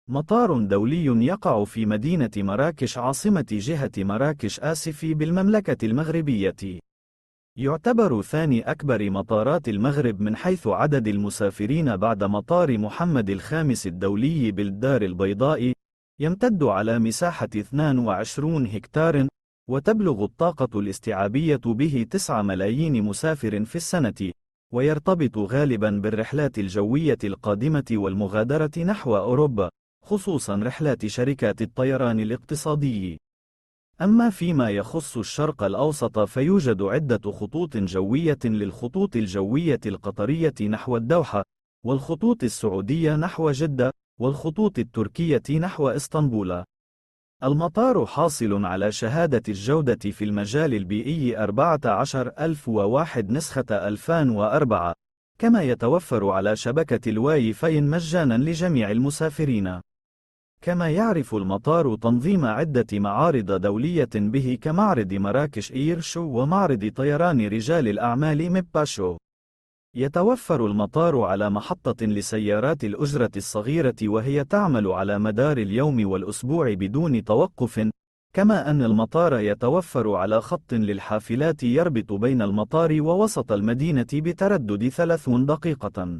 مطار دولي يقع في مدينة مراكش عاصمة جهة مراكش آسفي بالمملكة المغربية. يعتبر ثاني أكبر مطارات المغرب من حيث عدد المسافرين بعد مطار محمد الخامس الدولي بالدار البيضاء. يمتد على مساحة 22 هكتار، وتبلغ الطاقة الاستيعابية به 9 ملايين مسافر في السنة، ويرتبط غالبا بالرحلات الجوية القادمة والمغادرة نحو أوروبا، خصوصا رحلات شركات الطيران الاقتصادي. أما فيما يخص الشرق الأوسط فيوجد عدة خطوط جوية للخطوط الجوية القطرية نحو الدوحة، والخطوط السعودية نحو جدة، والخطوط التركية نحو إسطنبول. المطار حاصل على شهادة الجودة في المجال البيئي 14001 نسخة 2004، كما يتوفر على شبكة الواي فاي مجانا لجميع المسافرين. كما يعرف المطار تنظيم عدة معارض دولية به كمعرض مراكش إير شو ومعرض طيران رجال الأعمال ميباشو. يتوفر المطار على محطة لسيارات الأجرة الصغيرة وهي تعمل على مدار اليوم والأسبوع بدون توقف، كما أن المطار يتوفر على خط للحافلات يربط بين المطار ووسط المدينة بتردد 30 دقيقة.